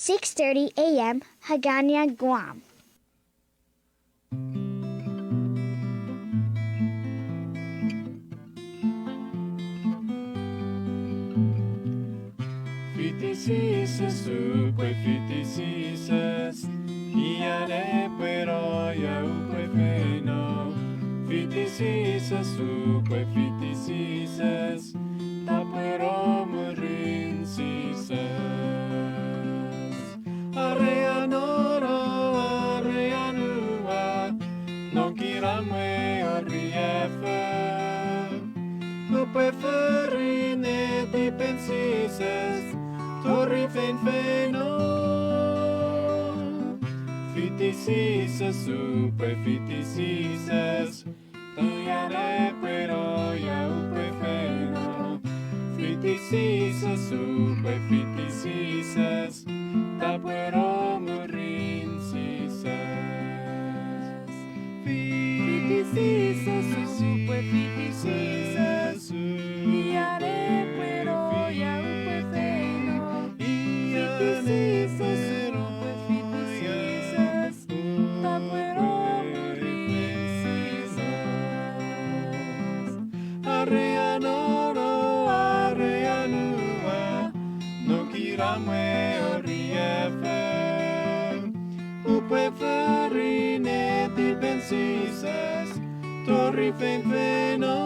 6:30 a.m. Hagana, Guam. Iare pero ya upe feno. Fiticisas upe fiticisas. Tapero murin cisas. Areanoro areanua. Non kiramwe ariefe. Upe ferine di pensisas. Torri fen feno. Fiticisas, super fiticisas, Iare pero ya upe feno. Fiticisas, super fiticisas, Tapero murin cisas. Fiticisas, super fiticisas, Iare pero ya upe feno. Fiticisas, Areanoro, areanua, no kiramwe oriefe. Upe farine di pensisas, torri fen feno.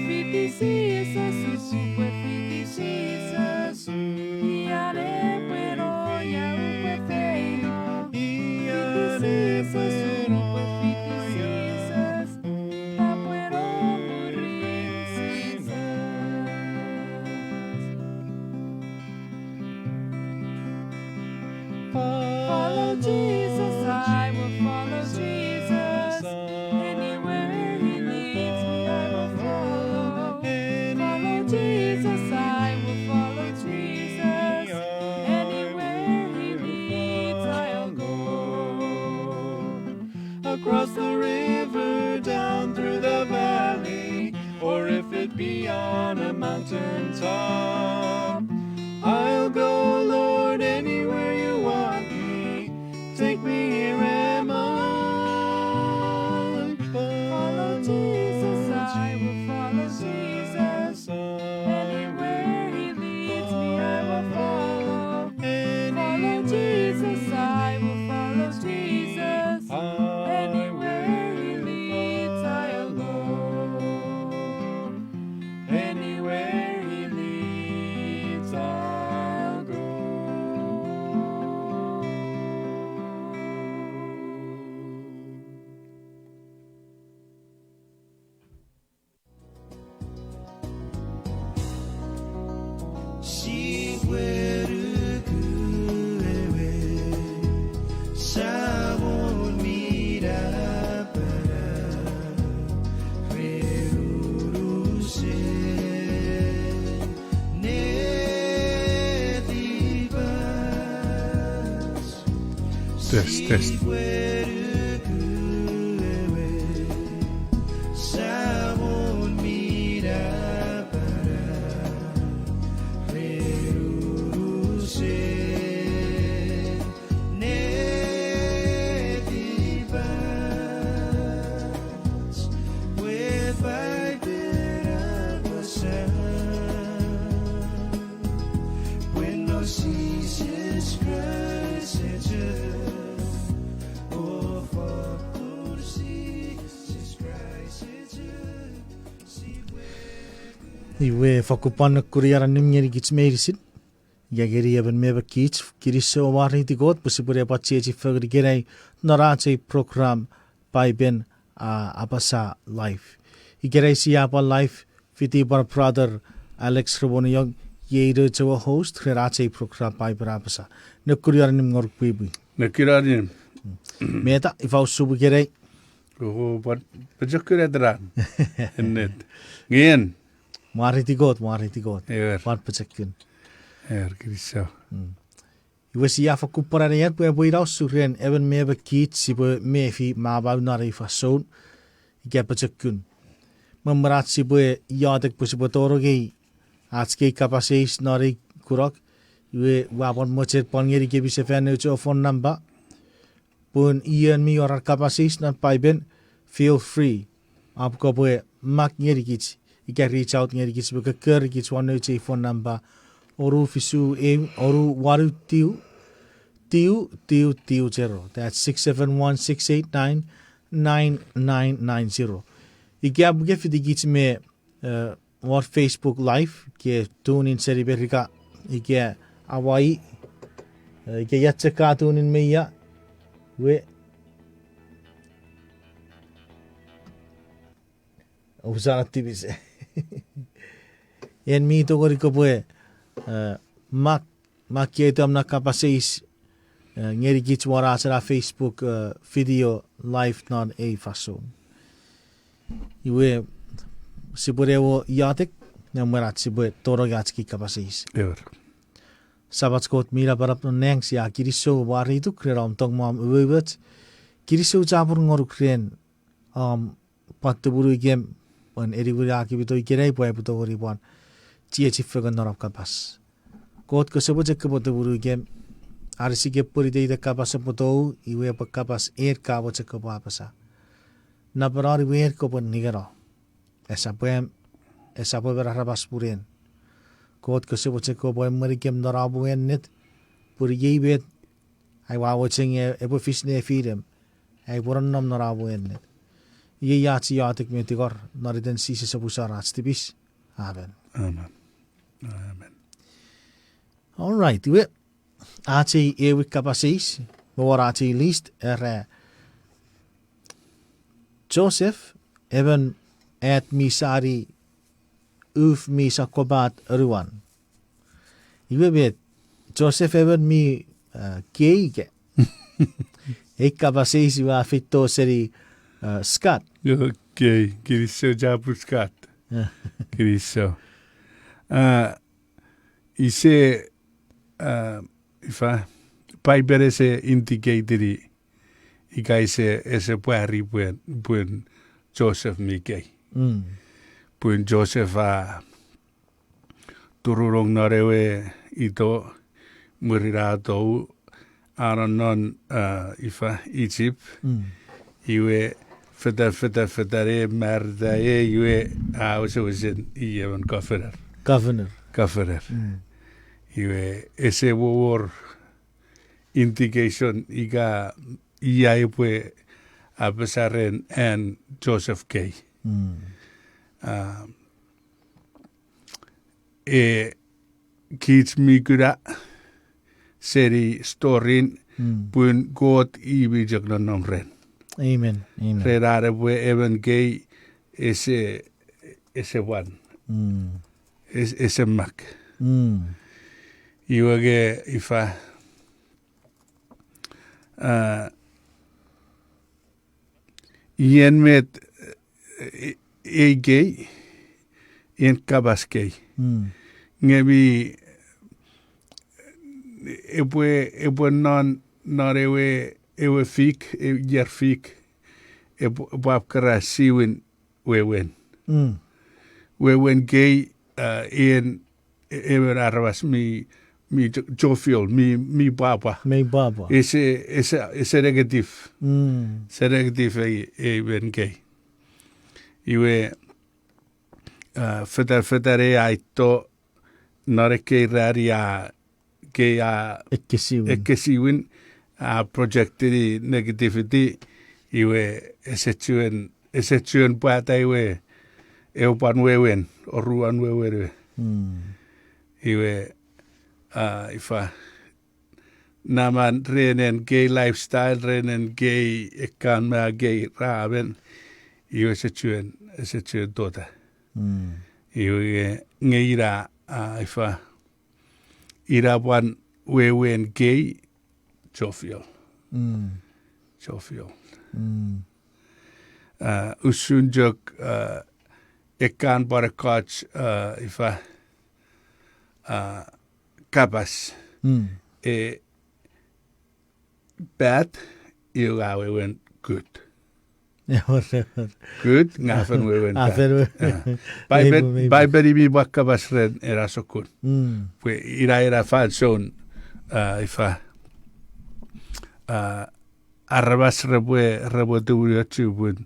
Fiticisas, upe fiticisas, iare pero ya upe feno. Fiticisas, upe fiticisas, tapero murin cisas. Follow Jesus, I will follow Jesus. Anywhere he leads me, I will follow. Follow Jesus, I will follow Jesus. Anywhere he leads, I'll go. Across the river, down through the valley, or if it be on a mountain top, I'll go, Lord, anywhere you want me. Take me, here am I. Follow Jesus, I will follow Jesus. Anywhere he leads me, I will follow. Follow Jesus, I will follow Jesus. Anywhere he leads, I'll go. Anywhere he leads, I'll go. Test. Iwe whakupana kuriara nimngeri kits meirisin. Ia geri eben meba kits, kirise o wariti god, pusipuri apachi echi whagiri gerei narate program Paipel A Apasa live. I gerei si apa live, fiti bar brother Alex Rhowuniong, yeiro to a host, rerate program Paipel A Apasa. Nakuriara nimngor Pwipwi. Nakuriara Meta, if I subu gerei. Oh, but pajukura dran. Innet. Gien. Mariti god. Ewer. Wan pachakun. Kirisa. Iwe si afa kupara na yan, pwede raw surien, even meba kiit, si pwede mefi mabaw na rin fason, ike pachakun. Mamarat si pwede yadak pwede si pwede toro gay, at skay kapasis na rin kurak, Iwe wapon mochet pon ngeri ke bise fene ucho phone number. Pun ian mi orar kapasis nan paiben feel free. Ap ko boe mak ngeri kits. Ika reach out ngeri kits buka ker kits wane uche phone number. Oru fisu oru waru tiu zero. That's 671-689-9990. Ike abuke fiti kits me war Facebook live ke tune in seri berika ike awai ike yatse ka tune in meia we usara tibise en mi to gori ko boe mak ye tam na kapaseis ngeri kits wara sera Facebook video live non e fason iwe siburewo yatek na merat sibue toro gatski kapaseis Ewer. sabat skot mira barap no neng sia kiriso wari tu kreram tong mam uwet kiriso japur ngoru kren patuburu gem on eribura ki bito ikerei poe buto gori bon tie chifegan norap kapas kot ko sebo jek boto buru gem arsi ke puri de kapas boto iwe pa kapas ka bo chek ko apasa na parari wer ko pon nigero esa poem esa poe berarabas puren kot ko sebo chek ko poem mari gem norabu en net puri yebet ai wa watching e po fisne fidem ai boron nom norabu en net ye yatsi yatik me tigor nariden sisi sabusa ratstibis amen. Amen. Amen. All right, we ati ewe kapasis, maar ati least Joseph even at misari uf misa kobat ruan. Iwe bet Joseph even mi keike. Ik kapasis wa fito seri skat. Okay, kiriso japu skat. Kiriso. Ise ifa Paipel ese indicateri ika ese puari buen Joseph Mikei. Buen Joseph tururong narewe ito murira to aranon ifa Egypt. Iwe feta merda iwe was in governor. Iwe ese war indication iga iaipe abesaren and Joseph K. Kids mikura seri storin buen God ibi jagnon nomren. Amen. Rerare bue even gay ese one. Ese mak. Iwage ifa yen met gay yen kabas gay. Ngebi ebwe non ewe fik yer fik bab kara siwin wewen gay in ever arwas mi jofiol mi baba ese negatif even gay iwe fetare aito nare ke raria ke ekesiwin projected negativity iwe ese chuen pata iwe eupan wewen oruan wewe iwe ifa naman renen gay lifestyle renen gay ekan ma gay raben iwe ese chuen tota iwe ngeira ifa ira wan wewen gay jofiol usunjok ekan barakach ifa kabas bad you are when good Good, ngafen wewen. Afer. Paipel mi wakabas ren erasokun. We ira fan son ifa arabas rebo durio tubun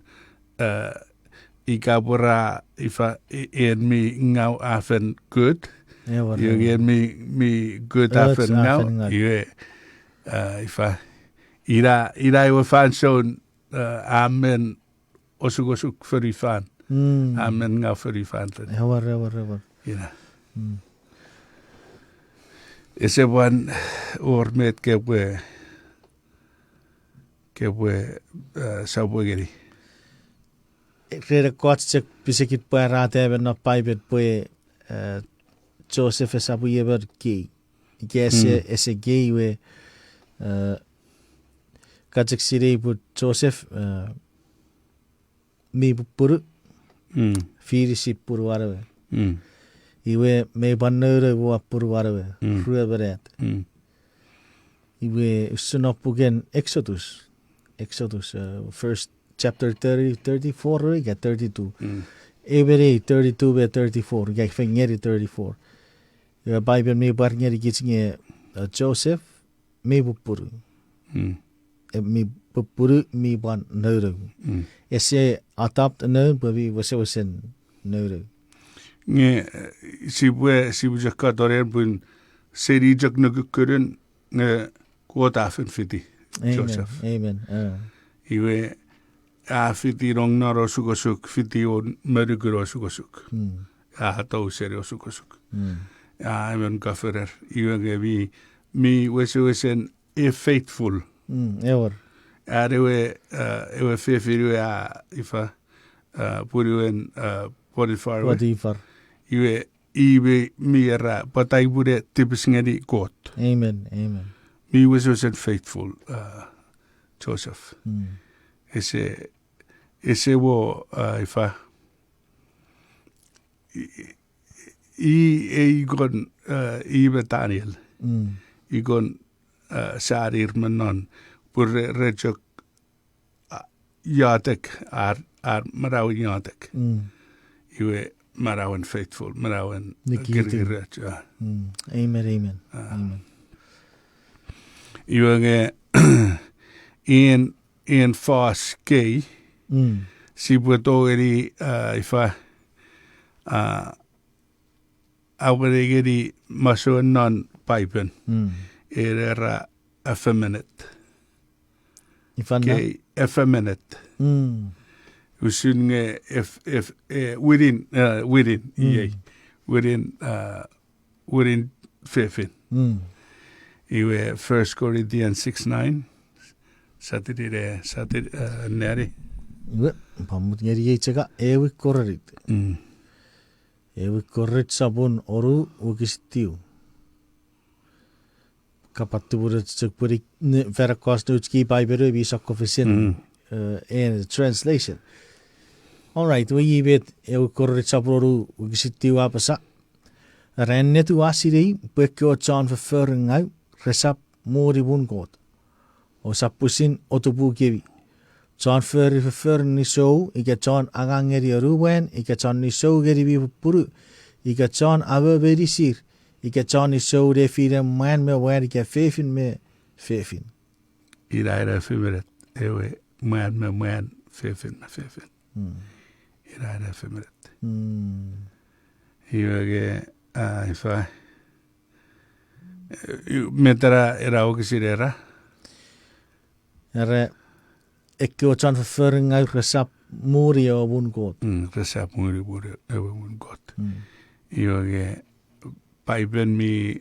ikabura ifa en mi ngau afen good. You en mi good afen ngau. You ifa ira we fan son amen osugosuk fyrir fan. Amen ngau fyrir fan. Ewer. Ira. Ese wan ormet kewe sabwegeri. Reda kotsek pisikit poe raate even no paipet poe Joseph sabu yeber ki. Ese gay we katsek siri bu Joseph mi puru firi si puru warawe. Iwe me banere wa puru warawe. Rua beret. Iwe sunopugen Exodus, first chapter 30, 34, ja 32. Every 32 by 34, ja fingeri 34. Ja Bible me barngeri gitsinge Joseph me bupuru. Me bupuru me ban nuru. Ese adapt no babi wasen nuru. Nge si jakka doren bun seri jak nugukurun nge kuotafen fiti Joseph. Amen. Iwe fiti rong naro sugosuk fiti on meruguro sugosuk. Hatau seri sugosuk. Amen kaferer. Iwe nge mi wesen faithful. Ewer. Ewe fefiru ifa puriwen Potifar. Iwe mi era patai bure tipsingeri God. Amen. Mi was faithful, Joseph. Ese wo ifa igon Daniel. Igon sarir manon pur rejok yatek ar marau yatek. Iwe marawan faithful, marawan girgiret. Amen. Iwe nge in fas gay si bwetogeri ifa awregeri maso non pipen era effeminate. Ifanna? Effeminate. Usun nge within fefin. Iwe 1 Corinthians 6:9 satire neri. Iwe pamut ngeri yechega ewe korrit. Ewe korrit sabun oru ugistiu. Kapattu buret sekpuri vera kostutski Bible vi sakofisen in translation. All right, we yibet ewe korrit sabroru ugistiu apasa. Rennetu asiri pekko John verføring resap mori wungod. O sapusin otobu gevi. John verføring ni so, ika John agangeri ruwen, ika John ni so geri vi puru, ika John aveberi sir, ika John ni so de fire man me wer ika fefin. Ira fimeret, ewe man fefin. Ira fimeret. Iwege ifa metara era ogisirera. Ere ekko John verføring resap mori o wungod. Resap mori ewe wungod. Iwege Paipen mi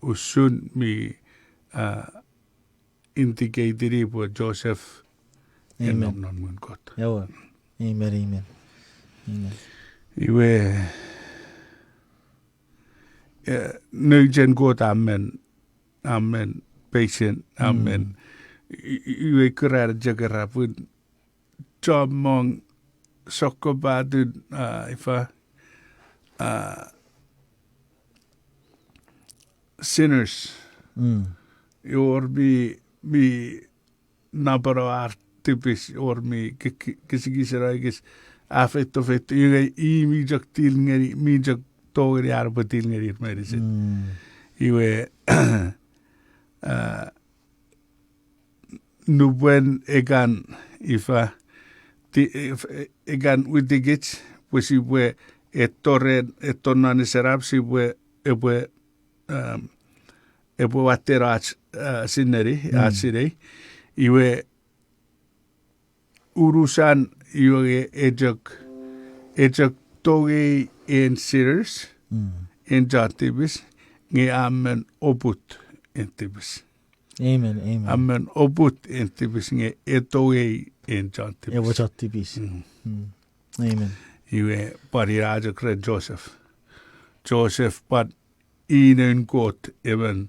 usun mi indicatori po Joseph Amen. non wungod. Yawa. Amen. Iwe nöjen god amen patient amen iwe kurar jagara pun jomong sokobadun ifa sinners your bi nabaro art tipis ormi kisikiseraikis afetto fetto i mijak tilngeri mijak togeri arba tilngeri merisit iwe nubwen egan ifa egan witigits pues iwe etonani serap siwe ewe waterach sineri asirei iwe urusan iwe ejak toge en sirs en jatibis nge amen oput en tibis. Amen, amen. Amen oput en tibis nge etoge en jatibis. Ewa jatibis. Amen. Iwe pariraja kre Joseph pat inen kot even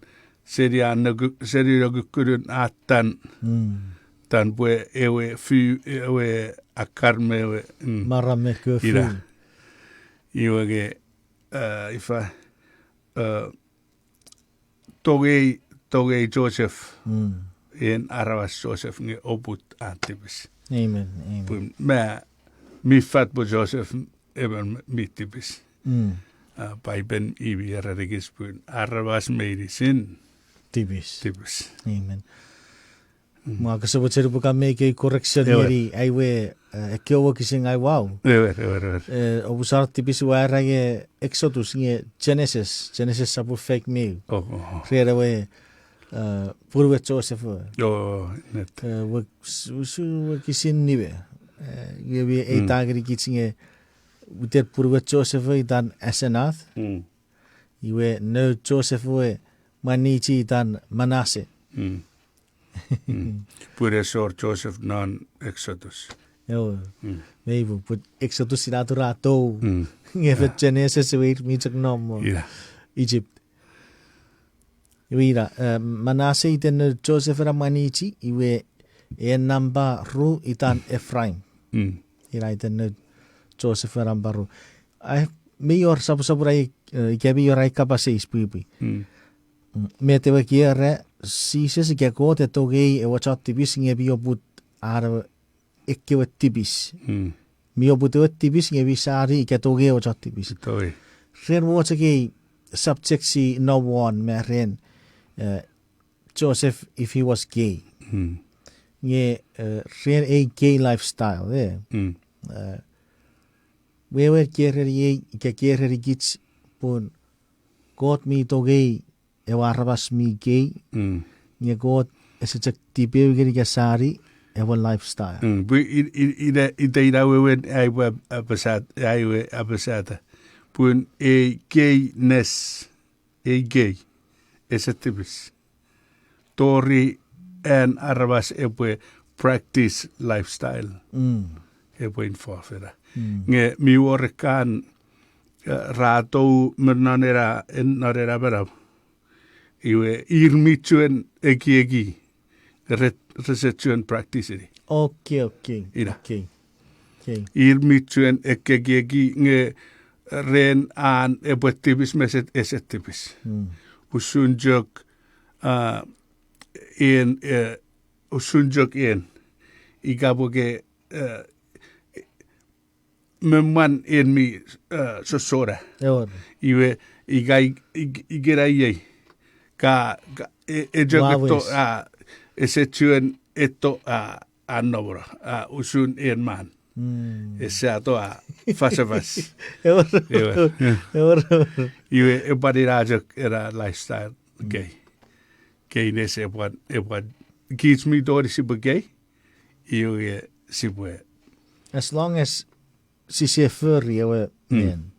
seriagukurun atan tan bue ewe ewe akarme ewe Marame ke fu. ira iwe ge ifa toge Joseph en aravas Joseph nge oput atibis. Amen, amen. Pun mi fat bo Joseph even mitibis. Paipen iwi ararigis pun aravas medicine Tibis. tibis. Amen. Mga kasabot sa rupo kami kay correction ngeri ay we ekyo kising ay wow. Ewer. Obusar tibis wara nge Exodus nge Genesis sabu fake me. Oh. Rera we purwe Joseph. Net. Wag kisin niwe. Yebi eitagri kitsinge uter purwe Joseph itan Asenath. Iwe no Joseph we manichi itan Manase. Pure sor Joseph non Exodus. Yo, maybe put Exodus rato. Ngefe Genesis wait mi chak nom Yeah. Egypt. Iwira Manase itan Joseph ramanichi iwe namba ru itan Ephraim. Ira itan Joseph rambaru. Ai mayor sabu-saburai gabi yorai kapase Pwipwi. Mete wa kiere sises ke ko te toge e wa chatibis nge bi obut ar ikke wa tibis. Mi obut wa tibis nge bi sari ke toge wa chatibis. Toi. Ren wo ke subject si no one me ren Joseph if he was gay. Nge ren a gay lifestyle there. We kiere ke kiere gits pun God mi toge e warabas mi gay. Nye God es a tipe geri gasari e wa lifestyle. Bu ida wewen ai web abasata. Pun gayness gay esatibis. Tori en arabas ebwe practice lifestyle. Ebwe infofera. Nge mi workan rato menanera en narera berab. Iwe irmituen eki resetuen practice. Okay. Ira. Okay. Irmituen eki nge ren an ebwetibis meset esetibis. Usunjok en igaboge memman en mi sosora. Iwe igerai ka ejogto esetuen eto anobra usun en man. Esato fasavas. Iwe ebadirajak era lifestyle gay. Gayness ebwad kids mi dori sibu gay. Iwe sibwe. As long as si se furry we men.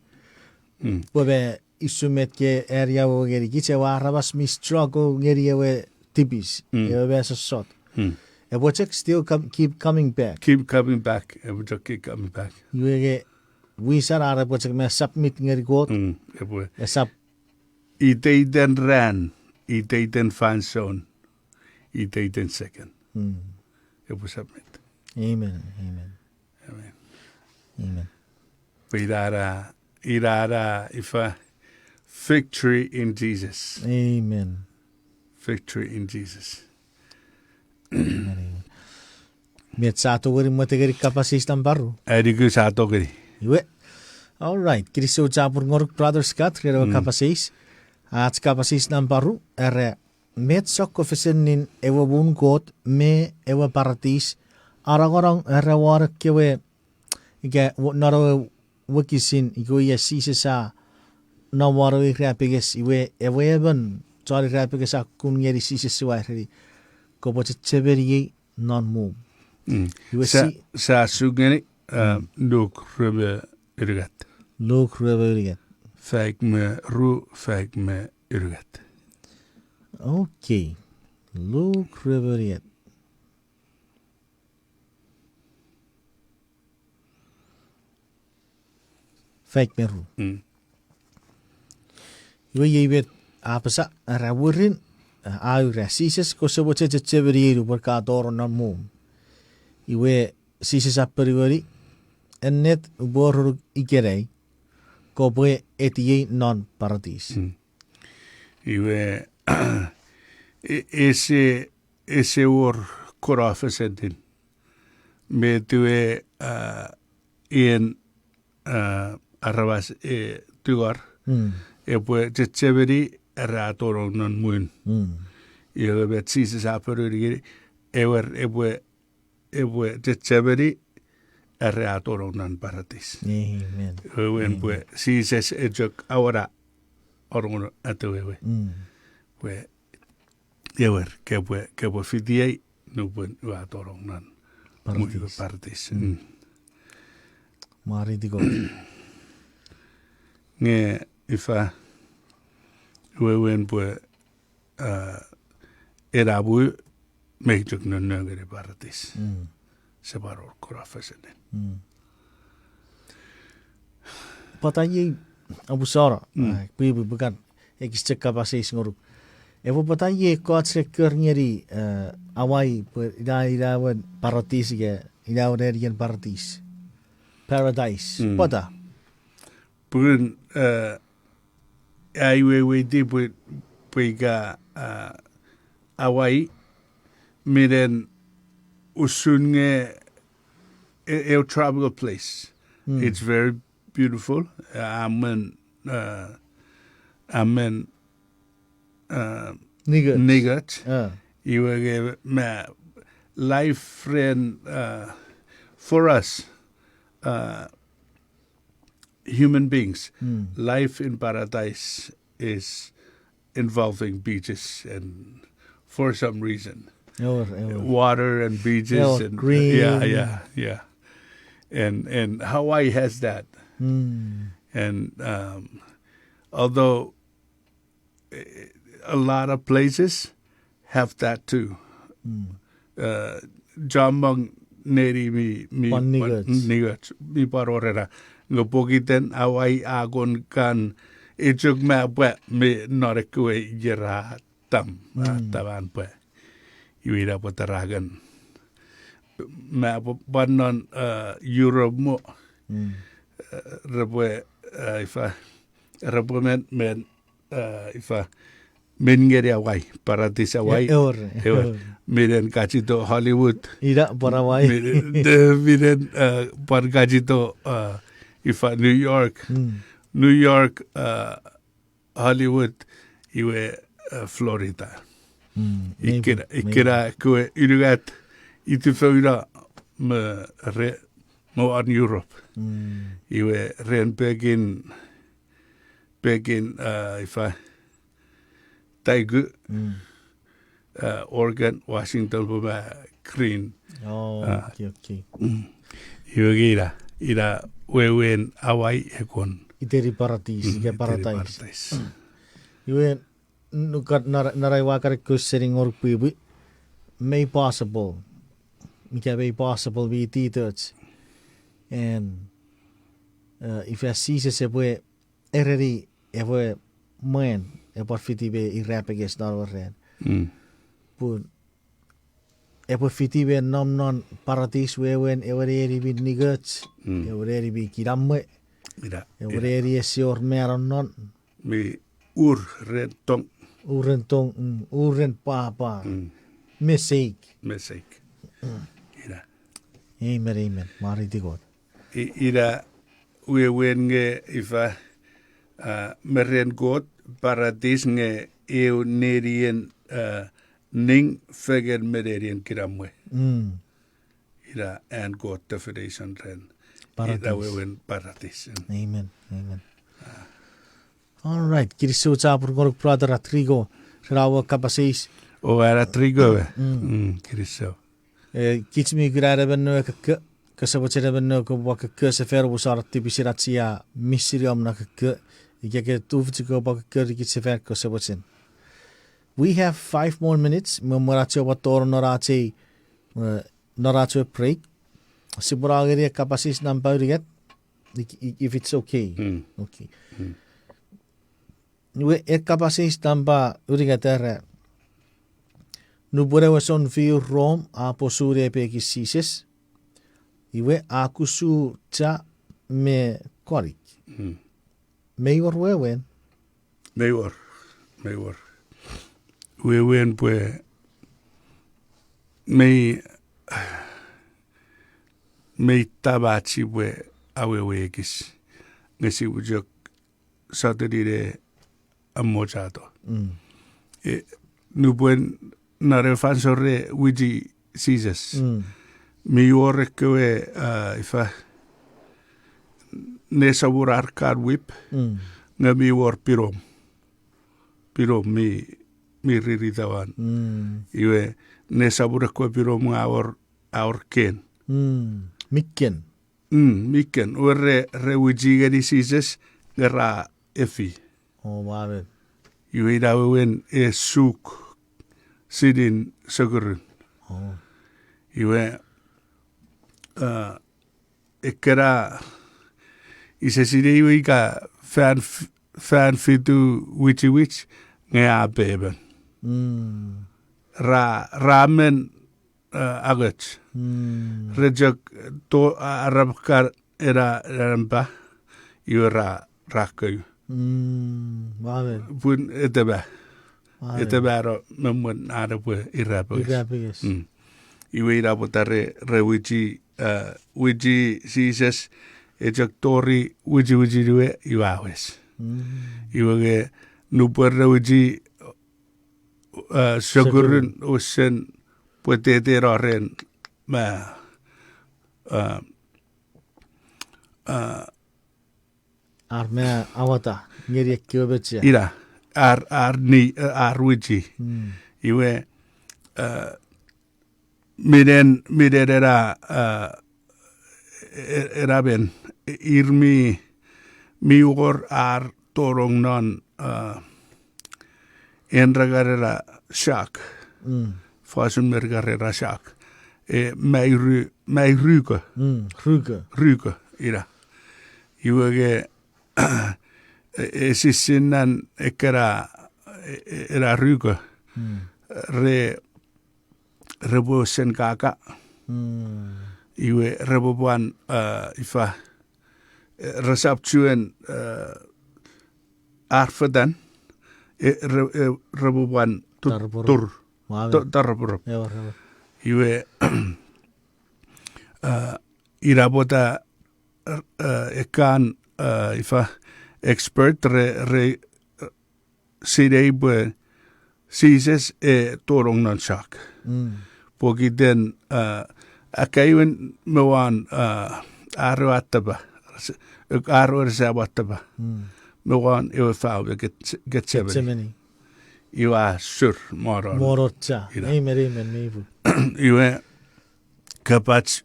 Bobe isumet ke area wo geri kitse warabas mi struggle ngeri we tibis. E be so sot. And what's still keep coming back. Keep coming back. And we just keep coming back. You get we said out what's me submit ngeri got. Sub. I den ran. I den fan zone. I den second. It was submit. Amen. Irara ifa victory in Jesus. Amen. Victory in Jesus. Miet satu wari mo tegeri kapasis ng baru. Eri ku sato kiri. Iwe. All right. Kiri so japur ngoruk brothers kat kira kapasis. At kapasis ng baru ere met sok ofisinin ewa bunkot me ewa paratis aragorang ere warak kewe ike naro wakisin iko iya sisa sa na waro ikrapiges iwe ewa eban sorry ikrapiges akun ngeri sisa siwa heri ko bote tseberi non move. Iwe Sa sugeni nuk rube irgat. Look rube irgat. Fæk me ru, fæk me irgat. Okay. Look rube irgat. Fæk me ru. Iwe yebet apasa rawurin ayu rasises ko se bote tseberi ru berkador non move. Iwe sises aperiwari ennet borur ikerei ko bwe etiye non paradis. Iwe ese or korafesedin. Me tue en arrabas tugar. E pue tseberi ratorong non mun. Iwe bet sises aperiwari ewer ebwe tseberi atorong non paradis. Amen. Wen pue sises ejok awara orong atowe. Pue ewer ke pue fitiei no pue atorong non paradis. Mari digo. Nge ifa wen pue erabu mejok non nagere paradis. Separor korafeseden. Patay abusara. Pwipwi bukan. Ekis cek kapasis ngoruk. Evo patay ko atsre kernyeri awai irawan paradis ge irawan erian paradis. Paradise. Pata. Pun aiwe di puiga awai miren usunge a tropical place. It's very beautiful. Amen. Nigat. You give me life friend for us human beings. Life in paradise is involving beaches and for some reason. Water and beaches and green. Yeah. And Hawaii has that. And although a lot of places have that too. Jambang neri mi nigat mi parorera ngopokiten Hawaii agon kan ichuk ma bwe mi norekwe jera tam taban bwe. Iwira potaragan. Ma banon Europe mo. Rabwe ifa rabumen men ifa mengeri Hawaii paradis Hawaii. Miren kachito Hollywood. Ira por Hawaii. Miren par kachito ifa New York Hollywood iwe Florida. Ikira kue irugat itu feira me an Europe. Iwe ren begin ifa Taigu Oregon Washington puma green. Okay. Iwe ira wewen Hawaii ekon. Iteri paradis, ke paradise. Iwe nukat narai wakar kusering or Pwipwi may possible. Mika may possible be tituts. And if I see se pue ereri ewe man e por fiti be I rapiges norwaren. Pun e por fiti be non paradis wewen ewereri bi niguts. Ewereri bi kiramwe. Ewereri esior meron non. Mi urentong. Uren papa. Mistake. Ira. Amen. Mari di God. Ira wen nge ifa meren God paradis nge eu nerien ning fegen merien kiramwe. Ira and God definition ren. Ira wen paradis. Amen. All right. Kiri so tapur gorok brother Atrigo. Rawa kapasis. O era trigo. Kiri so. Kits mi grada benno ka kasabotera benno ko waka kursa fer busar tibisiratsia misirium na ka igeke tuftigo baka kuri kits fer kasabotsen. We have 5 more minutes. Memoratio bator norate break. Siburageria kapasis nampariget if it's okay. Okay. We kapasis tamba urigatera. Nubure son fiu rom a posure pekisises. Iwe akusu cha me korik. Meior wewen. Meior. Wewen pues me tabachi we awewekis. Ngesi ujok satadire amochato. Nubuen nare fansore wiji sizes. Mi yore kwe ifa ne saburar kar whip nga mi wor pirom mi riritawan iwe ne sabura kwe pirom nga aor ken Mikken ore re wiji gadi sizes gara efi Maverick iwe dawen suk sidin sagurun iwe ekera isa sidei ka fan fitu wich nga beben ramen agach rejak to arabkar era ramba iwe rakayu Maverick pun eteba memon arabu irabus iwe irabotare wiji sizes ejectori wiji duwe iwawes iwe nuper wiji sugurun usen potete roren ma arme awata ngeri kyobetsia ira ar wiji iwe Miden era ben irmi miur ar torong non en regarera shak fasun mergarera shak mai ruga ira iwege esisinan ekera era ruga rebo sen kaka iwe rebo buan ifa resaptuen arfadan rebo buan tur tarapur iwe irabota ekan ifa expert re sidei bue sizes torong non shak Poki den akaiwen mewan aro ataba aro resawataba mewan ewe fau get seven iwa sur morotcha amen mevu iwe kapach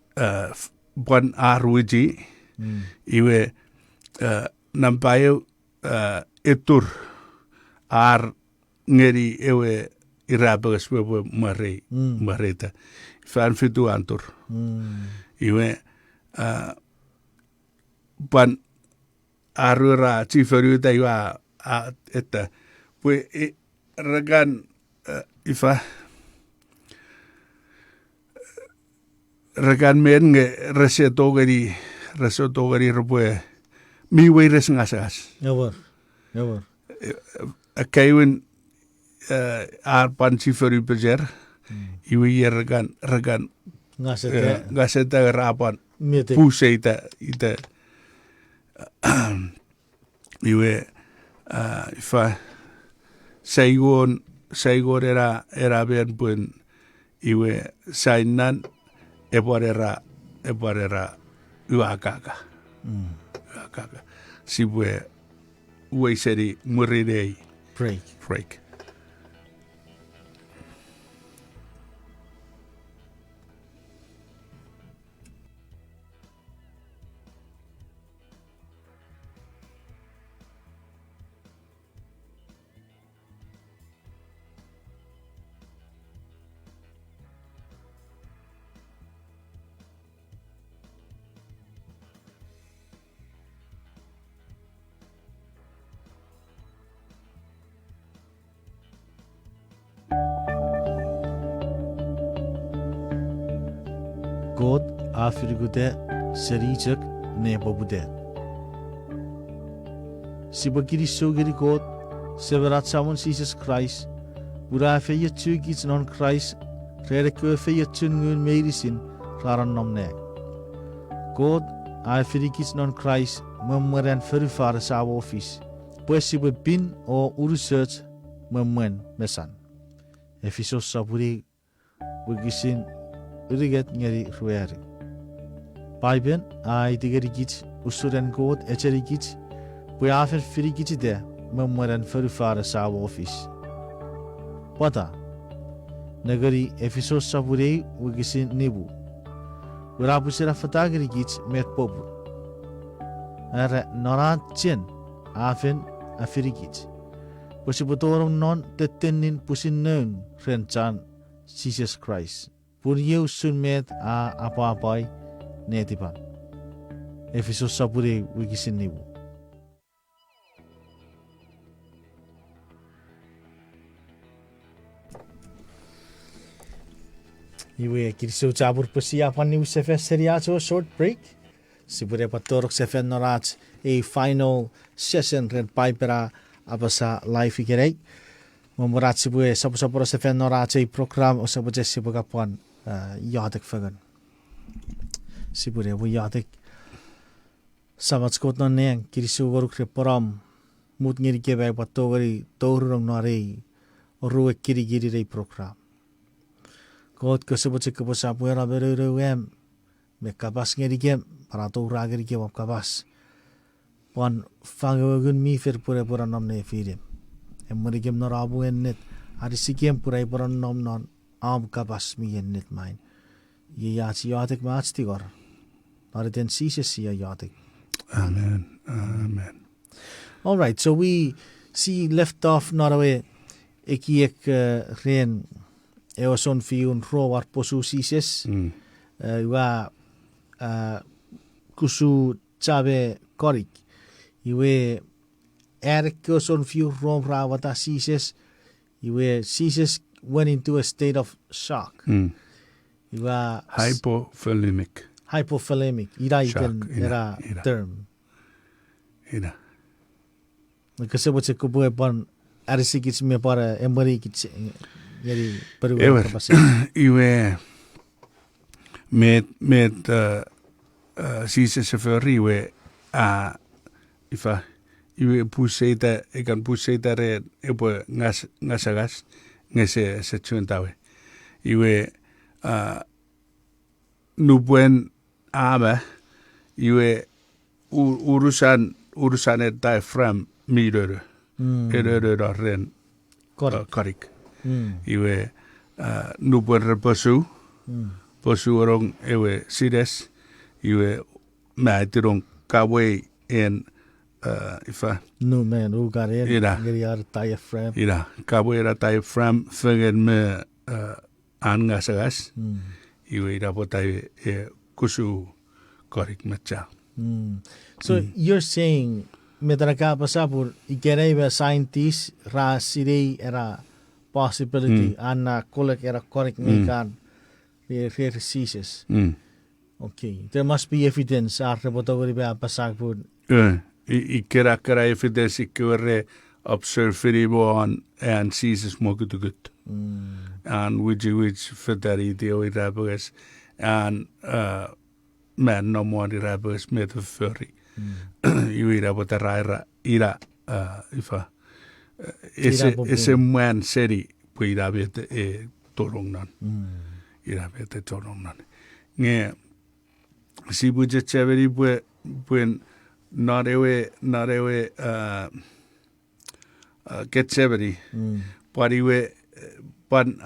buan arwiji iwe nampayo etur ar ngeri ewe irabagas wewe mareta fan fitu antur iwe pan arura chiferu ta iwa eta pues regan ifa regan men reseto gari rupue mi we resngasas never akaiwen ar pan chiferu bejer iwe regan Ngaseta rapan Miete. puseita ita iwe ifa saigon era ben pun iwe sainan eporera uakaka. Uakaka. Sibwe ueseri murirei break. God afirgude serijak nebabude. Sibagiri sogiri God severat samun Jesus Christ. Bura feya tugits non Christ. Rereke feya tungun medicine raran nomne. God afirgits non Christ memeren verifare sa office. Pues sibe bin o research memen mesan. Efesos saburi begisin uriget ngeri rueri. Paipen ai digeri git usuren God echeri git bu afer firi git de memeren verifare sa office. Pata nagari Efesos saburi begisin nibu. Urabu sera fatageri git met pobu. Are norat chen afen afiri git. Posibotorong non tetenin pusin nun renchan Jesus Christ. Pur yeu sun met a apa-apai netipan. Efesos saburi wigisin nibu. Iwe kirso cabur persiapan ni UCFS Serie A short break. Sibure patorok CFN norat a final session ren Paipel A Apasa live igerei. Memurat sibue sapu-sapu CFN norat a program o sapu jesi bagapuan yadik fagan. Sibure bu yadik sabat skot non neng kirso goruk reparam mut ngiri kebe patogari tourong nari ruwe kiri-kiri rei program. God kesebut kebusa puera beruem me kabas ngeri gem para to rageri gem kabas pon fangogun mi fer pura nam ne firim emri gem no rabu ennet ari sigem pura nam non am kabas mi ennet main ye yati yatik machti gor ari den Jesus ya yatik. Amen. All right, so we see left off Norway ekiek ren eoson fiun roar posu sises wa kusu chabe korik iwe erikoson fiu rom rawata sises iwe sises went into a state of shock. Iwa hypothalamic ira ikan era term ira kasi boche kubu pon arisikits me para embari kits yari peru iwe met sises för iwe ifa iwe puseta re epo ngasagas ngese se chuntawe iwe nubuen ama iwe urusan et diaphragm mirror error ren korik iwe nubuen reposu posu orong ewe sides iwe maitirong kawe en ifa no man ugaren geriar diaphragm ira kawe era diaphragm fegen me angasagas iwe ira potai kusu korik macha. So you're saying metraka pasapur ikereba scientist ra sirei era possibility anna kolek era korik mekan re ceases. Okay, there must be evidence after potogori ba pasapur. Ikera evidence ikere observe on and ceases mogutugut. And which fedari dio irabues and men no more rabus met the furry. You ira with the raira ira ifa ese man seri puira bete e torongnan. Ira bete torongnan. Nge si buje chaveri buen narewe get chaveri. Pariwe pan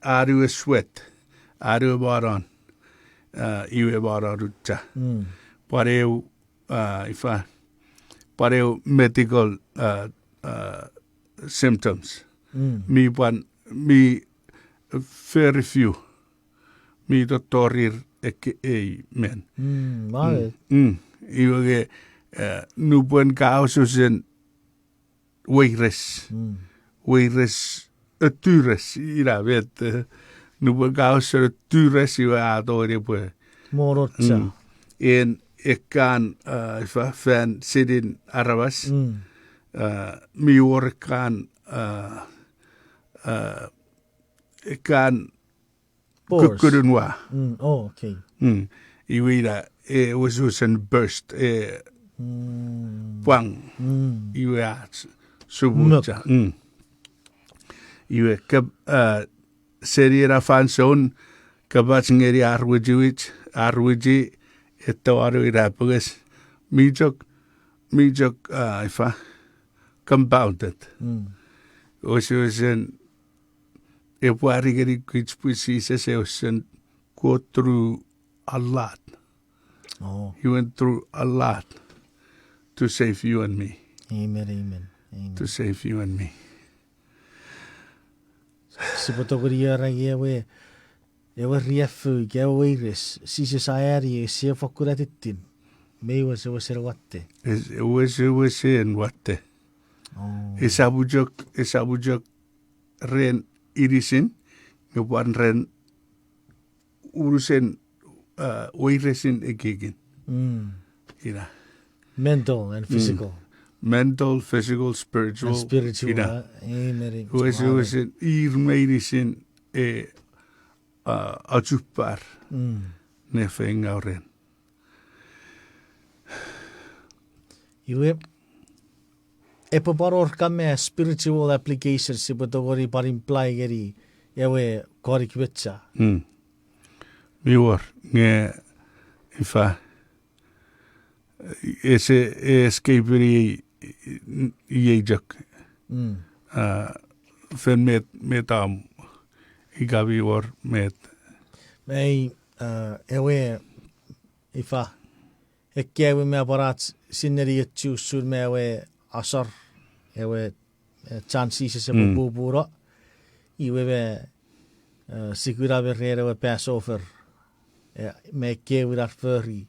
aru sweat aru baron iwe bararucha. Pareu ifa pareu medical symptoms. Mi very few. Mi doctorir men. Iwe nu buen causus en weires. Weires atures ira vet nu buen causus atures iwe adore pues. Morotsa. En kan ifa fan sidin arabas. Mi workan kan kukurunwa. Oh, okay. Iwira was an burst wang iwa subucha. Iwe kab serira fanson kabatsingeri arwiji etawaru irapugas mijok ifa compounded. Was an epuarigeri which pieces was go through a lot. Oh. He went through a lot to save you and me. Amen. To save you and me. Sipotokuria ragie ewe riefu ge weires sise saeri se fakuratitin. Me was watte. It was in what the Isabujok ren irisin, one ren urusen weiresin egigin. Ira. Mental and physical. Mental, physical, spiritual. And spiritual. Ira. Amen. Was in medicine ajupar. Nefeng auren. Iwe epaparor kame spiritual applications sipotogori par imply geri ewe korik wetsa. Mior nge ifa ese escaperi yejak. Fen metam igavi or met. Mei ewe ifa ekkewe me aparat sinneri etju sur me ewe asar ewe chances se bubura iwe be sigura verrere we Passover me kewe ar furry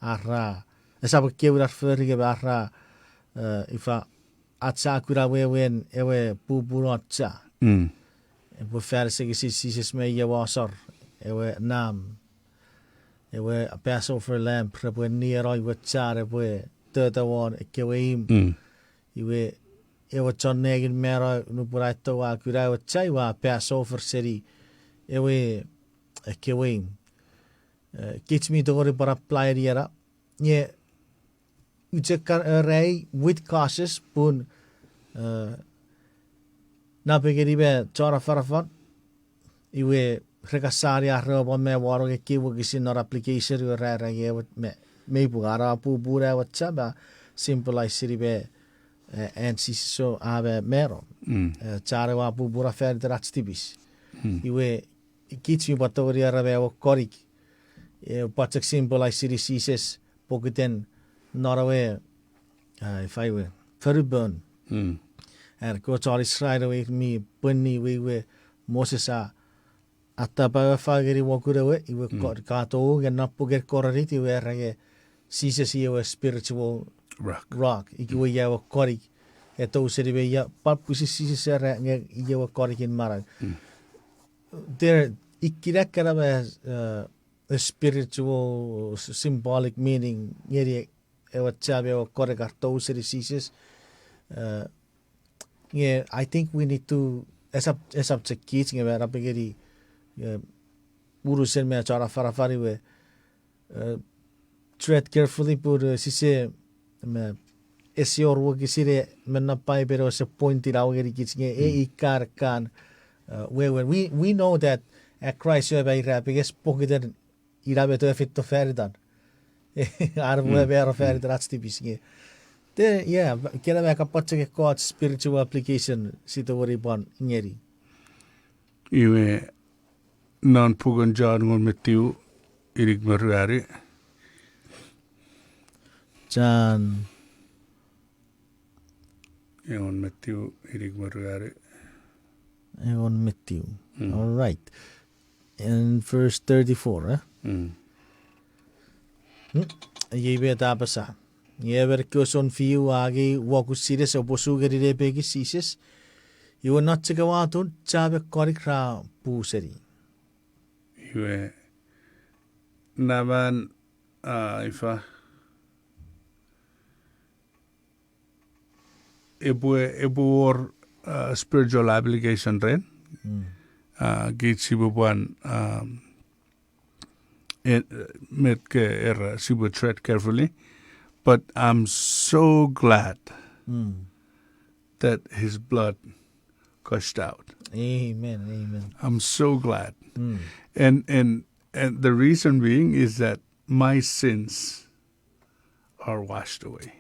arra esa be kewe ar furry ge arra ifa atsa kura we wen ewe bubura atsa we fer se sis me ye wasar ewe nam ewe a Passover lamb we near I we chare we the one kewe iwe ewe chonnegin mera no buraito wa kura we chai wa Passover city ewe kewe kits me dogori para apply riera ye uchekar rei with cautious pun na pegeri be chara farafat iwe rekasari arroba me waro ke kiwo kisin or application we rara ye me bugara pu bura whatsa ba simple city be and so ave mero chare wa pu bura fer tibis iwe kits mi batori arabe o korik e patak simple city sises pokiten norawe if I were burn and go to Israel away me bunny we Moses atapa fageri wakurewe iwe kato ge napuger korariti we rage sises iwe spiritual rock iwe ya korik eto seribe ya papusi sises era nge iwe korik in mara there ikirakara a spiritual symbolic meaning ngeri ewa chabe o korik arto seri sises I think we need to as up kids nge rapegeri urusen me chara farafari we tread carefully por sise me esse orwo kisire menna pai pero se pointi raugeri kitsinge e ikar kan when we know that at Christ you by rapiges pokiter irabe to fit feridan arvo be feridan at stipisnge the yeah kela me kapatse ko spiritual application sito wori bon ngeri iwe non pugon jan ngon metiu irig maruari Jan eon metiu irig maruari eon metiu all right in verse 34 Yebe tapasa yever koson fiu agi wakusire so posugeri repegi sises you were not to go out on chabe korikra puseri iwe naman ifa ebuor spiritual obligation ren git sibuan met ke sibu tread carefully, but I'm so glad that his blood gushed out. Amen, amen. I'm so glad. And the reason being is that my sins are washed away.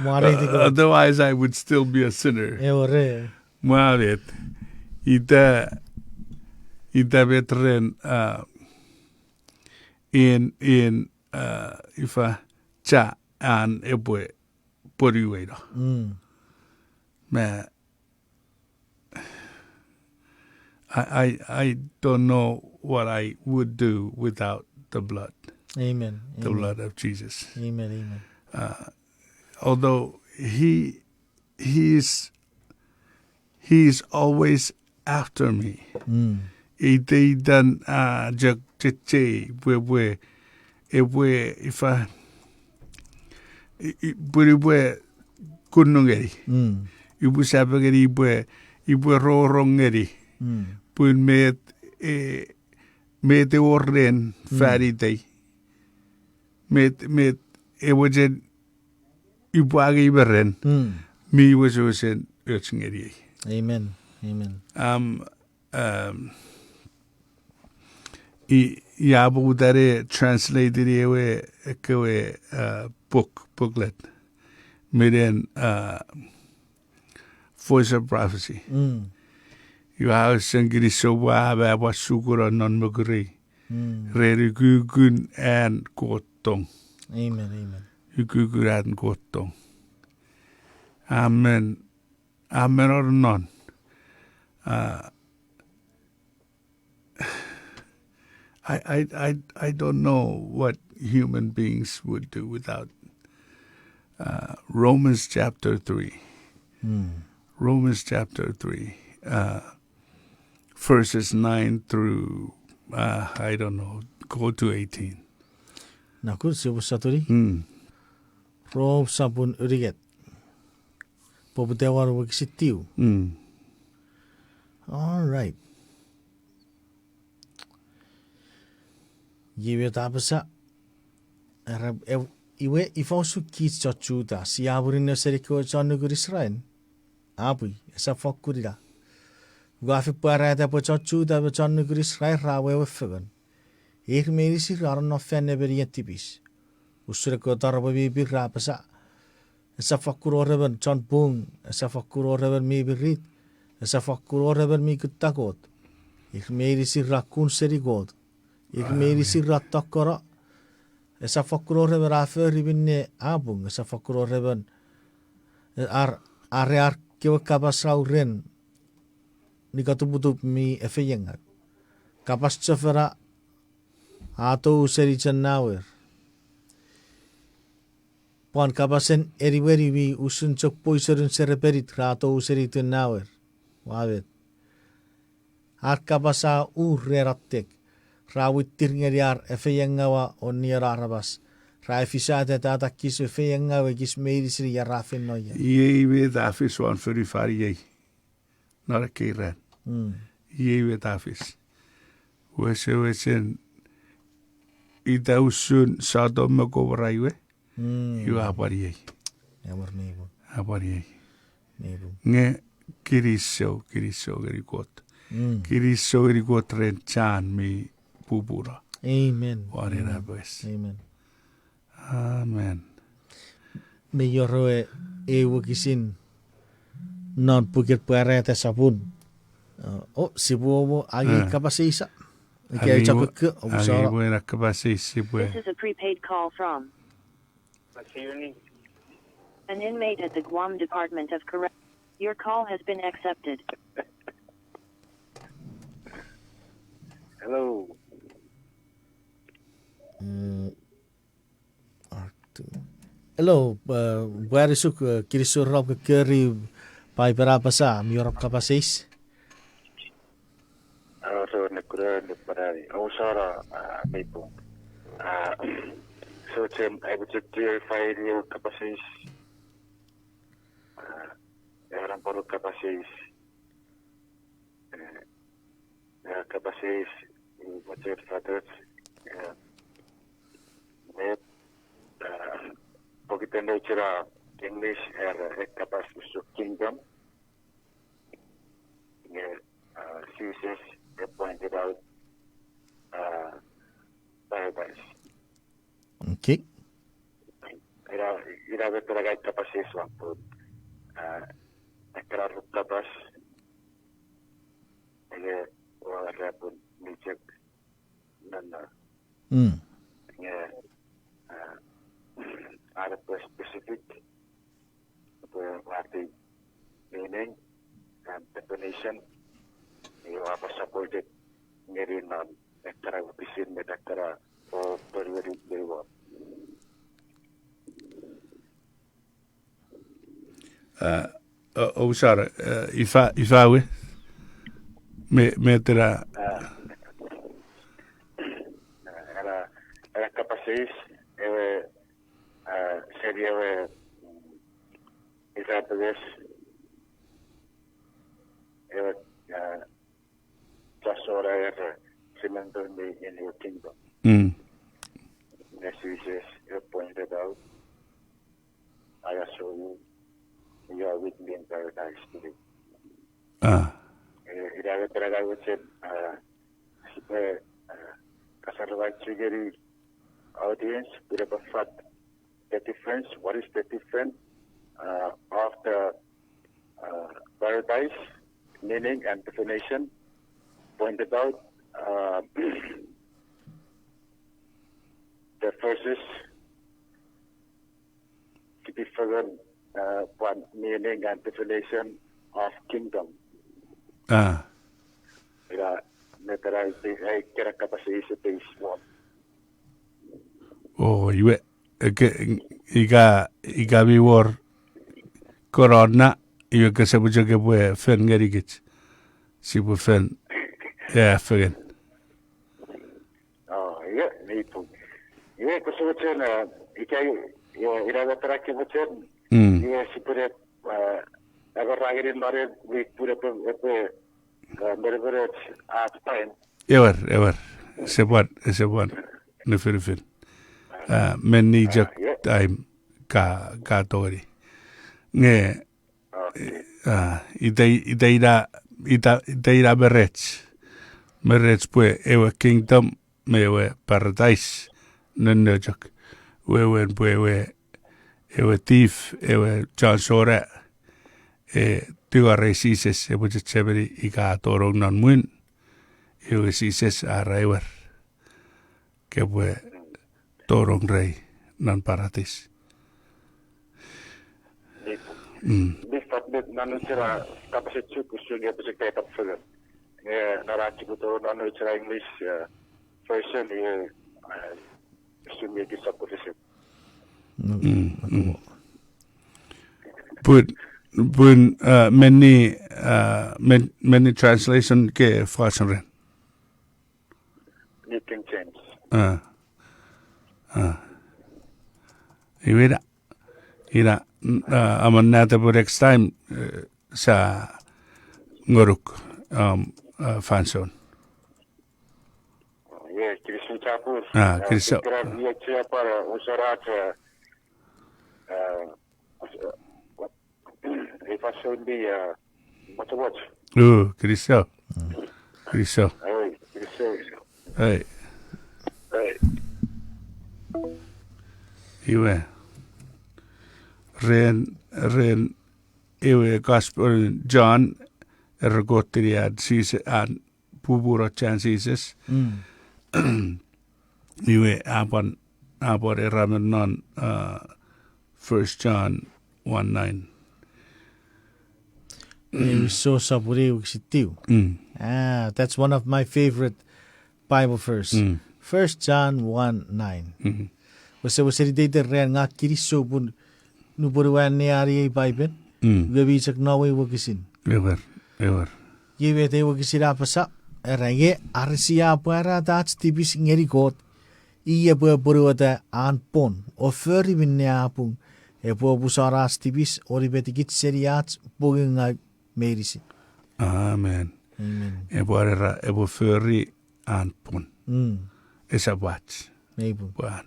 Otherwise, I would still be a sinner. Marit, ita betren in ifa cha an ebwe Pwipwi. Man, I don't know what I would do without the blood. Amen. The blood of Jesus. Amen. Although he's always after me. Ite dan jag chiche we if I Pwipwi kunungeri. Ibu sabageri ibu rorongeri. Pun met oren fari day. Met ewajen ibu agi beren. Mi was in urchingeri. Amen. Yabu dare translated ewe booklet. Midden Voice of Prophecy. You have sengiri so wa wa sugura non mugri. Reri gugun and gotong. Amen. Gugun and gotong. Amen or none. I don't know what human beings would do without Romans chapter 3. Romans chapter 3. Verses 9 through I don't know, go to 18. Naku sibu saturi. Rob sabun uriget. Pobutewar waksitiu. All right. Yiwe tapasa. Iwe ifonsu kits chachuta siaburin seriko chanugur Israel. Abui esa fokurira. Gafi parada po chachuta po chanugur Israel rawe wefagan. Ik medisi raron no fenne berietibis. Usreko tarbabi bi rapasa. Esa fakuro reben chan bung. Esa fakuro reben mi birit. Esa fakuro reben mi kutakot. Ik medisi rakun serigod. Ik medisi ratakara. Esa fakuro reben rafer ibinne abung. Esa fakuro reben ar kewa kabasau ren. Nikatubutup mi efeyengat. Kapas chafera ato useri channawer. Pon kapasen eriweri vi usun chok poiserun sereperit rato useri tunnawer. Wavet. Ar kapasa rerattek. Rawittir ngeriar efeyengawa onnier arabas. Raifisate tata kis efeyengawa kis medisri ya rafin noya. Ye weet afis wan voor die varie. Naar de keren. Yewe tafis. Wesen ita usun sado magovraiwe. Yu apari. Amor nebo. Apari. Nebo. Nge kiriso gerikot. Kiriso gerikot renchan mi pupura. Amen. Warera bes. Amen. Amen. Me yoroe wakisin non pukir puarete sabun. Sibuomo agi kapasisa. Agi buena kapasisi bue. This is a prepaid call from an inmate at the Guam Department of Corrections. Your call has been accepted. Hello. Hello, buari suk kirisur rob ke keri Paipel A Apasa, miorap kapasis. So nekura neparari. Ausara people. So I would clarify your capacities. Orang perlu capacities. Capacities macam fathers. Porque nature English capacities of kingdom. Jesus pointed out paradise. Okay. Ira betul capacities waktu ekor kapas. Ia orang pun dicek nana. Ia ada specific berarti meaning and definition. Ia apa supported ngerinan ekor bisin ekor beri dewa. Usar ifawe me tera era capaces seria exatamente just ora era cemento in your kingdom. As Jesus pointed out, I assure you, you are with me in paradise today. Ira betul saya supaya kasarwai trigger audience berapa fat the difference. What is the difference of the paradise meaning and definition pointed out the verses to be further one meaning and definition of kingdom. Ira netara kira kapasisi base one. Oh, iwe iga viwor corona iwe que se puede que puede fen gerigit si puede fen fegen. Oh, iya, itu. Iya, kesulitan ikai ira netara kesulitan. Iya, si puede agar ragirin mare puede berbeda time. Ever se puede ne fin. Men ni jak time ka tori. Nge ida berets pue ewe kingdom mewe paradise nenojak wewen pue ewe thief ewe chansore tiga resises e puche cheberi ika torong non muin ewe sises araiwer ke pue torong rei non paradis. Bifat bet nanu cera kapasitas cukup sungai pesek tetap feder. Narasi betul nanu cera English version sungai kisah politik. Pun many translation ke frasen. New King James. Ira aman nata po next time sa ngoruk fanson. Yes, Christian Chapus. Christian. Grazie para usarate. E faccio di what? Christian. Christian. Hey. Iwe. Ren iwe gospel John ergottiriad siis an puburotjan siises. Iwe abon eramen non 1 John 1:9. So that's one of my favorite Bible verse. 1 John 1:9. Was dite ren nga kiriso bun nuburuan ni ari Bible. Gabisak nawe wakisin. Ever. Yewe te wakisira pasa. Erenge arsia para dat tipis ngeri got. Iya buruata an pon. O furry binneapung. E busaras tipis oribetikit seriats boginga medicine. Amen. Ebo furry an pon. Esa watch. Maybe. Buan.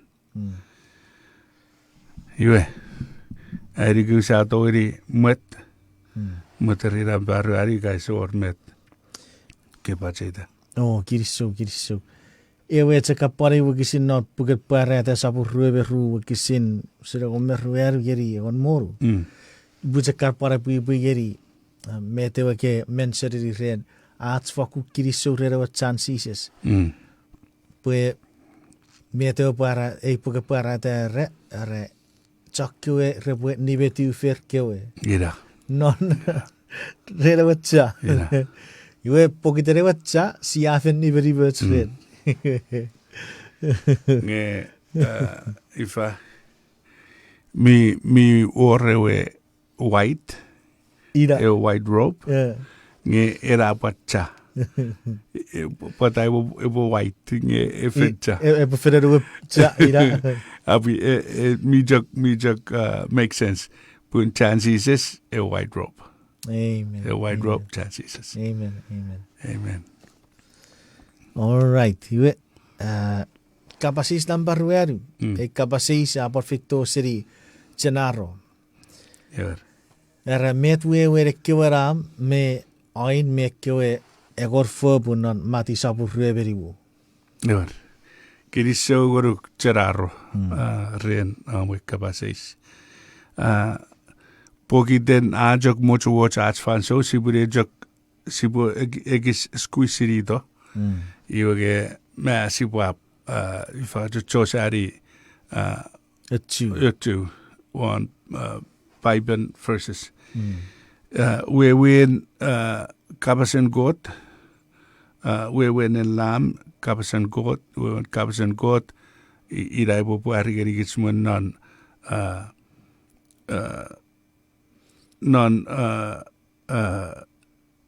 Iwe. Airigu sa tori met. Muterira baru ari guys or met. Kepaceta. Oh, kiriso. Ewe tsaka pare wakisin not puket pare ta sapu ruebe ru wakisin sira gomme ruer geri on moru. Butsakar pare Pwipwi geri mete wake menseri ren ats faku kiriso rera wa chances. Pue mete para puket pare ta re chakwe rebu nibetu fer kewe. Ira. Non rera wa cha. Iwe pokitere wa cha siafen niberi words ren. Nge ifa mi orewe white Ira. white robe nge era pacha but I will white nge efecha Preferere cha ira. abi mi jok make sense pun chances a white robe. Amen. A white robe chances. Amen. All right. Iwe kapasis number rueru. Kapasis a perfecto seri cenaro. Era metwe were kiwaram me ain me kiwe egor fobunon mati sabu rueberiwu. Ever. Kiriso goru cenaro ren amwe kapasis. Poki den ajok mucho watch arts fan so sibure jok sibu egis squisirito. Iwage me sibwap ifa chosari etu one Paipel verses. We win kabasen goat. We win in lamb kabasen goat. We win kabasen goat. Iraibo puarigeri gitsmun non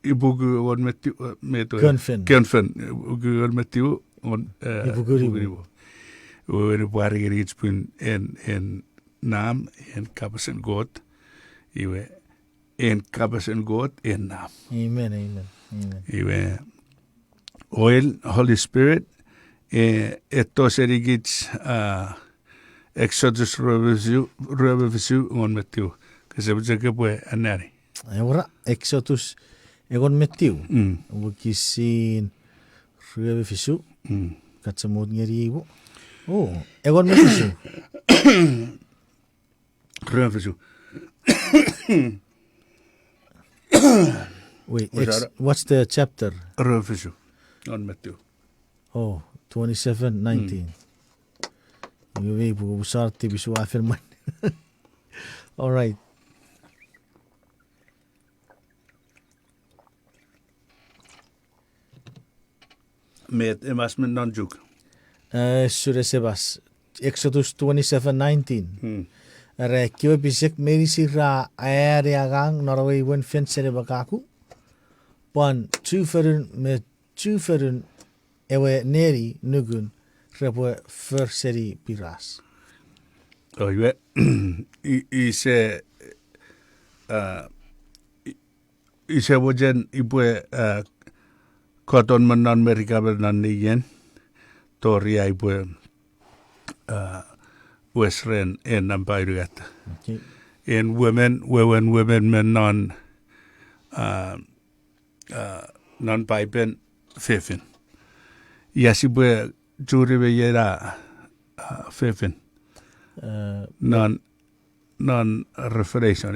ibugu on metu Kenfen ibugu on metu on ibugu we puarigeri gitspun en naam en kabasen goat. Iwe en kabasen goat en naam. Amen. Iwe oil Holy Spirit etos erigits Exodus revisu on metu kasi bujake pue anari. Ora Exodus egon metiu. Wakisin revisu katsamut ngeri ibu. Oh, egon metiu. Revisu. Wait, what's the chapter? Revisu on metu. Oh, 27:19. You will start to be so affirming. All right. Met emasmen non juk. Sure sebas. Exodus 27:19. Rekyo bisek merisi ra area gang Norway wen fensere bakaku. Pon two ferun ewe neri nugun repo ferseri piras. Oh, yue. Ise wojen ibue Cotton man non America but non igen. Tori ai bwe Western en Nampairuata. Okay. In women men non Paipen Fifin. Yasi bwe juri be yera Fifin. Non referation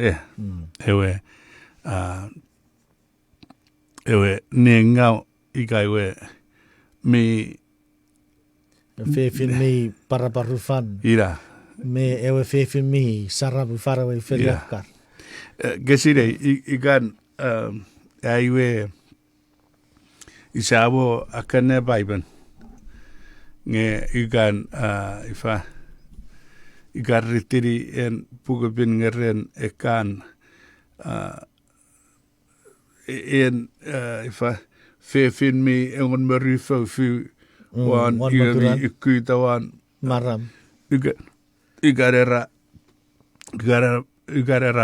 ewe ningau ikaiwe mi Fefin mi paraparufan. ira Me ewe fefin mi sarabu farawe feriakar. gesire ikan aiwe isabo akane baiban nge ikan ifa ikan ritiri en pugapin ngeren ekan en ifa fefin mi engon merifo fu wan yumi ikuitawan Maram. igarera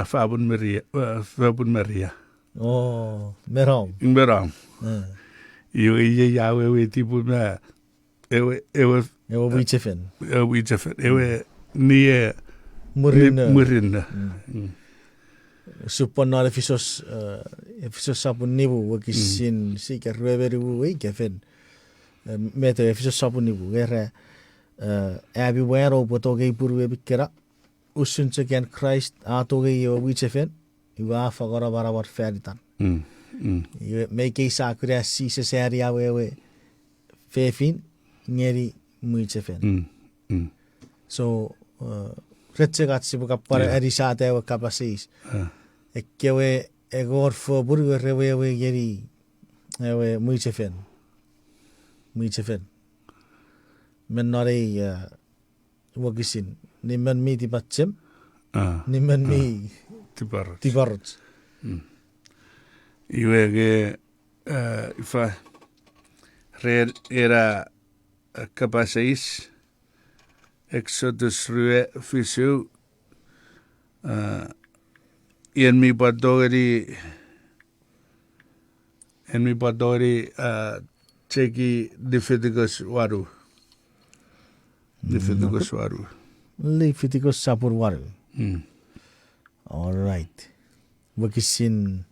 fabun Maria Oh, merong. Inberang Iwe yawe we tipu na ewe Ewe wichefin. ewe nie Murina. Supon efisos sapun nibu wakisin si ke reveri wu kefin. Meto efisos sapun nibu era abi wero botoge purwe bikera usun sekian Christ atoge yo wichefin iwa fagora barabar feritan. Make sakura si se seria wewe fefin ngeri wichefin. So retsegatsi buka para erisate ewe kapasis. Ekkewe egor fo burwe rewe geri ewe wichefin. Men nore wakisin nimmen mi tibatchem nimmen mi tibarot. Iwe ge ifa red era kapasais Exodus rue fisu en mi badori cheki Leviticus waru. Leviticus sapur waru. All right. Wakisin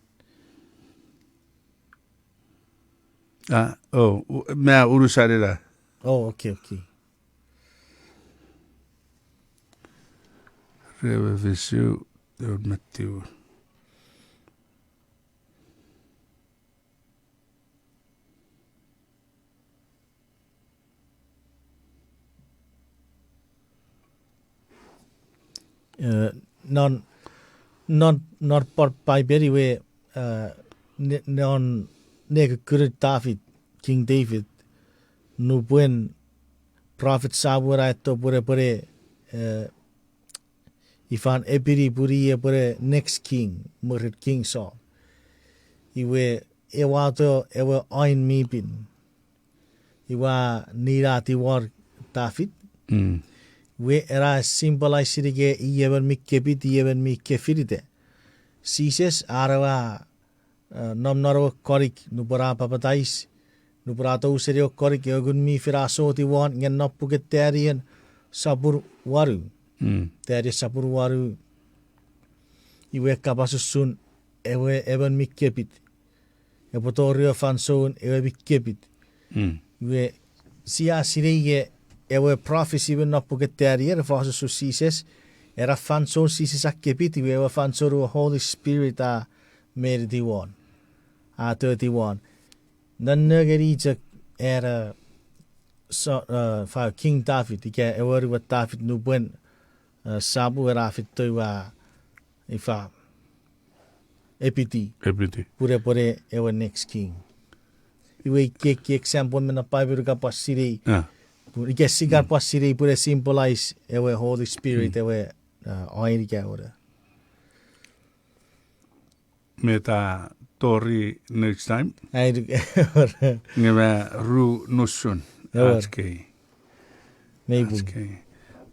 mea urusarira. Oh, okay. Reve visu Matthew. Non por Paipel we non nega David, King David, no buen prophet sabura to pure ifan epiri puri pure next king, murid king Saul. Iwe ewato ewe oin mipin. Iwa nira tiwar David. We era symbolize sirige iyeven mi kepit iyeven mi kefirite. Sises arawa nomnaro korik nupara papatais nuparato serio korik yogun mi firaso ti wan ngen nopuket terien sabur waru. Teria sabur waru. Iwe kapasusun ewe even mi kepit. Epotorio fanson ewe mi kepit. Iwe sia sirige ewe prophecy we nopuket terien fasu sises era fanson sises akepit iwe ewe fansoru Holy Spirit a made the one. 31. Nannagericha era King David, ike ewer wat David nu buen sabu era fitwa ifa epiti pure ewer next king. Iwe ke example mena Bible ka pasiri. Ike sigar pasiri pure symbolize ewer Holy Spirit ewer oil ke ora. Meta Tori next time. Ai Ngema ru nusun. Atske. maybe.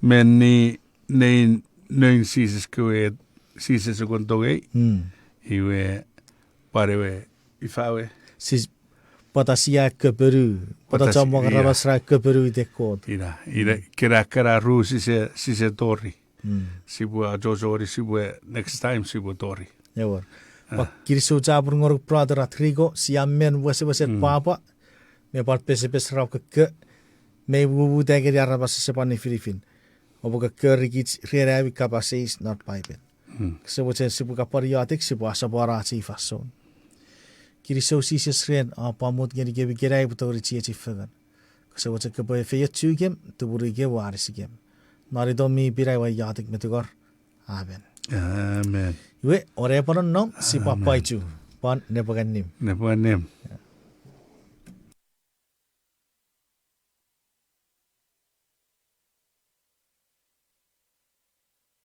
Men ni nein sises kwe sises kontoge. Iwe parewe ifawe. Sis Patasia keperu. Patatama rabasra keperu te kod. Ira kera ru si se tori. Sibua jojori sibua next time sibua tori. Ewa. Pa kiriso jabur ngorok brother atrigo si amen wase papa. Me part pese rau ke me wuwu dageri arabasa sepani Filipin. Obo ke rigits rerewi kapasis not Paipel. So wase sibu kapariatik sibu asabara si fason. Kiriso si sren pamut geri gerai butori chi fagan. So wase ke boy fe tu gem tu buri ge waris gem. Narido mi birai wa yatik metugor. Amen. Amen. We ore panon no si papa itu pan nepagan nim. Nepagan nim.